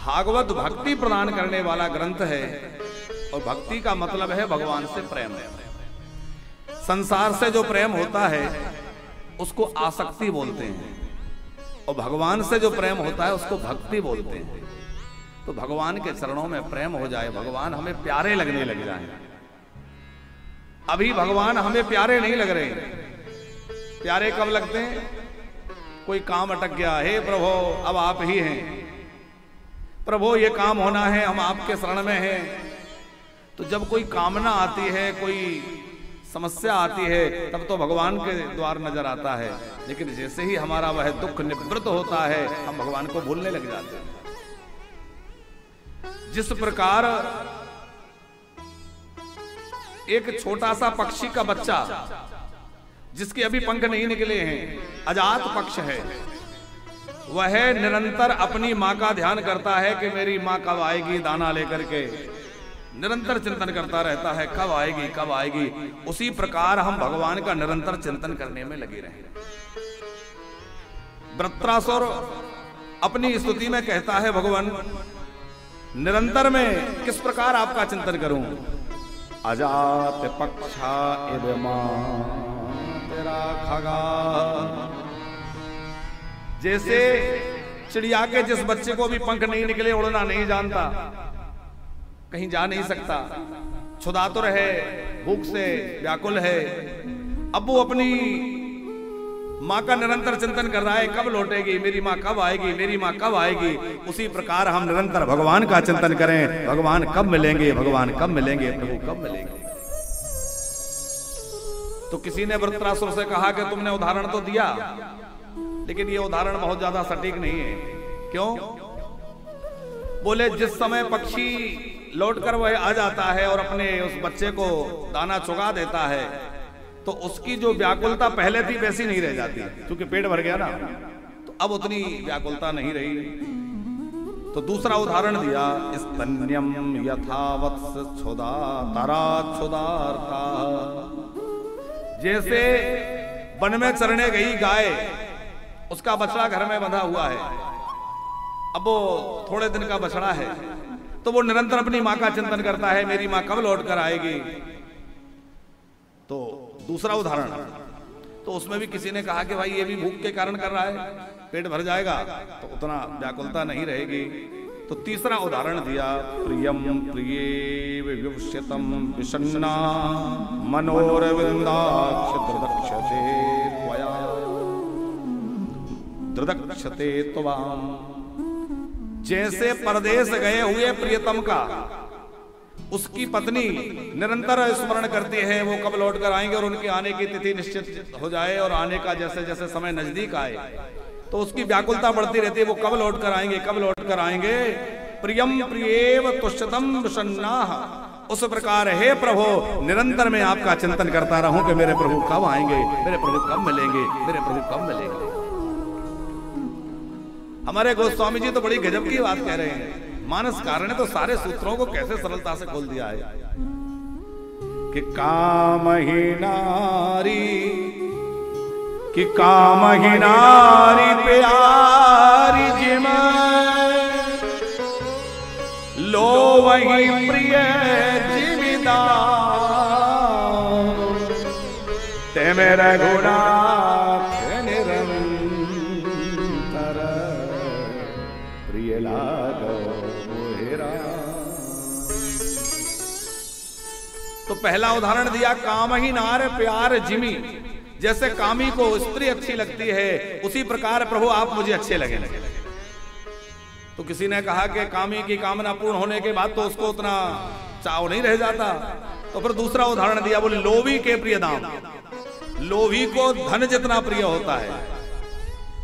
भागवत भक्ति प्रदान करने वाला ग्रंथ है, और भक्ति का मतलब है भगवान से प्रेम। संसार से जो प्रेम होता है उसको आसक्ति बोलते हैं, और भगवान से जो प्रेम होता है उसको भक्ति बोलते हैं। तो भगवान के चरणों में प्रेम हो जाए, भगवान हमें प्यारे लगने लग जाए। अभी भगवान हमें प्यारे नहीं लग रहे। प्यारे कब लगते हैं? कोई काम अटक गया, हे प्रभु अब आप ही हैं, प्रभु ये काम होना है, हम आपके शरण में हैं। तो जब कोई कामना आती है, कोई समस्या आती है, तब तो भगवान के द्वार नजर आता है। लेकिन जैसे ही हमारा वह दुख निवृत्त होता है, हम भगवान को भूलने लग जाते हैं। जिस प्रकार एक छोटा सा पक्षी का बच्चा जिसके अभी पंख नहीं निकले हैं, अजात पक्ष है, वह निरंतर अपनी मां का ध्यान करता है कि मेरी मां कब आएगी दाना लेकर के, निरंतर चिंतन करता रहता है कब आएगी कब आएगी। उसी प्रकार हम भगवान का निरंतर चिंतन करने में लगे रहे। वृत्रासुर अपनी स्तुति में कहता है, भगवान निरंतर में किस प्रकार आपका चिंतन करूं। अजात पक्षा इव मां तेरा खगा। जैसे चिड़िया के जिस बच्चे को भी पंख नहीं निकले, उड़ना नहीं जानता, कहीं जा नहीं सकता, क्षुधातुर है, भूख से व्याकुल है, अब वो अपनी माँ का निरंतर चिंतन कर रहा है, कब लौटेगी मेरी माँ, कब आएगी मेरी माँ, कब आएगी। उसी प्रकार हम निरंतर भगवान का चिंतन करें, भगवान कब मिलेंगे, भगवान कब मिलेंगे, प्रभु कब मिलेंगे। तो किसी ने वृत्रासुर से कहा कि तुमने उदाहरण तो दिया, लेकिन ये उदाहरण बहुत ज्यादा सटीक नहीं है। क्यों? बोले जिस समय पक्षी लौटकर वह आ जाता है और अपने उस बच्चे को दाना चुगा देता है, तो उसकी जो व्याकुलता पहले थी वैसी नहीं रह जाती, क्योंकि पेट भर गया ना, तो अब उतनी व्याकुलता नहीं रही। तो दूसरा उदाहरण दिया, स्तन्यम यथावत्स क्षुधा तराक्षुधार्ता। जैसे वन में चरने गई गाय, उसका बछड़ा घर में बंधा हुआ है, अब वो थोड़े दिन का बछड़ा है, तो वो निरंतर अपनी माँ का चिंतन करता है, मेरी माँ कब लौट कर आएगी। तो दूसरा उदाहरण, तो उसमें भी किसी ने कहा कि भाई ये भी भूख के कारण कर रहा है, पेट भर जाएगा तो उतना व्याकुलता नहीं रहेगी। तो तीसरा उदाहरण दिया, प्रियम प्रिये विवश्यतम विषन्ना मनोरविंदाक्ष दृदक्षते त्वया दृदक्षते त्वाम। जैसे परदेश गए हुए प्रियतम का उसकी पत्नी निरंतर स्मरण करती है, वो कब लौट कर आएंगे, और उनके आने की तिथि निश्चित हो जाए और आने का जैसे जैसे समय नजदीक आए तो उसकी व्याकुलता बढ़ती रहती है, वो कब लौट कर आएंगे, कब लौट कर आएंगे। प्रियम प्रियेव तुष्यतम विषन्नाः। उस प्रकार हे प्रभु निरंतर मैं आपका चिंतन करता रहूं कि मेरे प्रभु कब आएंगे, मेरे प्रभु कब मिलेंगे, मेरे प्रभु कब मिलेंगे। हमारे गोस्वामी जी तो बड़ी गजब की बात कह रहे हैं। मानस कारण ने तो सारे सूत्रों को कैसे सरलता से खोल दिया है कि काम ही नारी, कि काम ही नारी प्यारी जिम लो वही प्रिय जिमिदा ते मेरा गुणा निरंतर प्रिय लागो मोहेरा। तो पहला उदाहरण दिया, काम ही नार प्यार जिमी। जैसे कामी को स्त्री अच्छी लगती है, उसी प्रकार प्रभु आप मुझे अच्छे लगे। तो किसी ने कहा कि कामी की कामना पूर्ण होने के बाद तो उसको उतना चाव नहीं रह जाता। तो फिर दूसरा उदाहरण दिया, बोले लोभी के प्रिय दाम। लोभी को धन जितना प्रिय होता है।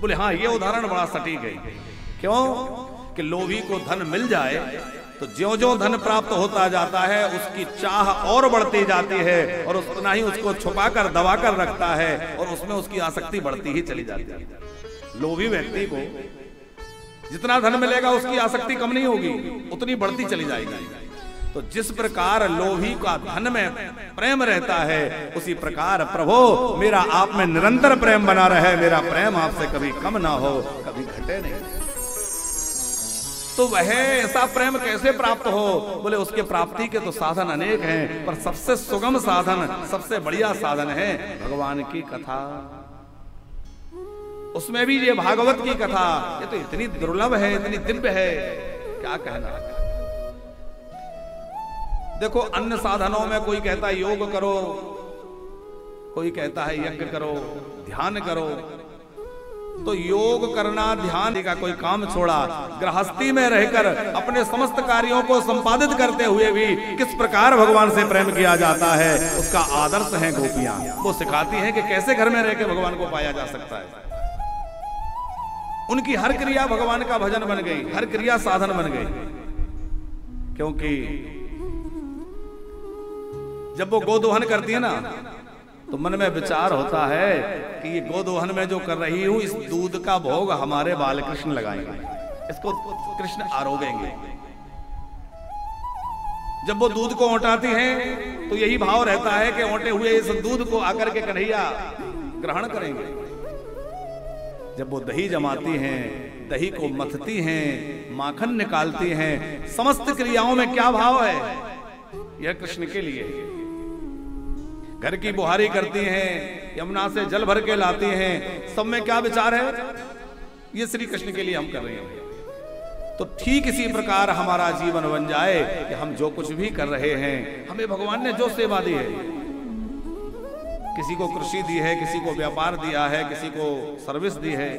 बोले हाँ ये उदाहरण बड़ा सटीक है। क्यों? कि लोभी को धन मिल जाए तो ज्यों ज्यों धन प्राप्त होता जाता है उसकी चाह और बढ़ती जाती है, और उतना ही उसको छुपाकर दबाकर रखता है, और उसमें उसकी आसक्ति बढ़ती ही चली जाती है। लोभी व्यक्ति को जितना धन मिलेगा उसकी आसक्ति कम नहीं होगी, उतनी बढ़ती चली जाएगी। तो जिस प्रकार लोभी का धन में प्रेम रहता है, उसी प्रकार प्रभु मेरा आप में निरंतर प्रेम बना रहे, मेरा प्रेम आपसे कभी कम ना हो, कभी घटे नहीं। तो वह ऐसा प्रेम कैसे प्राप्त हो? बोले उसके प्राप्ति के तो साधन अनेक हैं, पर सबसे सुगम साधन, सबसे बढ़िया साधन है भगवान की कथा। उसमें भी ये भागवत की कथा, ये तो इतनी दुर्लभ है, इतनी दिव्य है, क्या कहना। देखो अन्य साधनों में कोई कहता है योग करो, कोई कहता है यज्ञ करो, ध्यान करो। तो योग करना, ध्यान का कोई काम छोड़ा, गृहस्थी में रहकर अपने समस्त कार्यों को संपादित करते हुए भी किस प्रकार भगवान से प्रेम किया जाता है, उसका आदर्श है गोपियां। वो सिखाती हैं कि कैसे घर में रहकर भगवान को पाया जा सकता है। उनकी हर क्रिया भगवान का भजन बन गई, हर क्रिया साधन बन गई। क्योंकि जब वो गोदोहन करती है ना, तो मन में विचार होता है कि ये गोदोहन में जो कर रही हूं, इस दूध का भोग हमारे बाल कृष्ण लगाएंगे, इसको कृष्ण आरोगेंगे। जब वो दूध को औंटाती हैं तो यही भाव रहता है कि औंटे हुए इस दूध को आकर के कन्हैया ग्रहण करेंगे। जब वो दही जमाती हैं, दही को मथती हैं, माखन निकालती हैं, समस्त क्रियाओं में क्या भाव है? यह कृष्ण के लिए। घर की बुहारी करती हैं, यमुना से जल भर के लाती हैं, सब में क्या विचार है? ये श्री कृष्ण के लिए हम कर रहे हैं। तो ठीक इसी प्रकार हमारा जीवन बन जाए कि हम जो कुछ भी कर रहे हैं, हमें भगवान ने जो सेवा दी है, किसी को कृषि दी है, किसी को व्यापार दिया है, किसी को सर्विस दी है,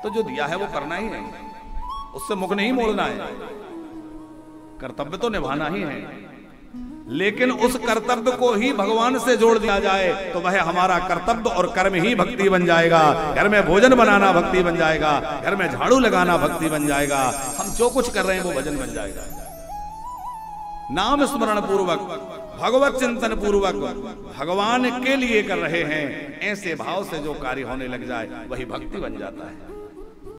तो जो दिया है वो करना ही है, उससे मुख नहीं मोड़ना है, कर्तव्य तो निभाना ही है। लेकिन उस कर्तव्य को ही भगवान से जोड़ दिया जाए तो वह हमारा कर्तव्य और कर्म ही भक्ति बन जाएगा। घर में भोजन बनाना भक्ति बन जाएगा, घर में झाड़ू लगाना भक्ति बन जाएगा, हम जो कुछ कर रहे हैं वो भजन बन जाएगा। नाम स्मरण पूर्वक, भगवत चिंतन पूर्वक भगवान के लिए कर रहे हैं, ऐसे भाव से जो कार्य होने लग जाए वही भक्ति बन जाता है।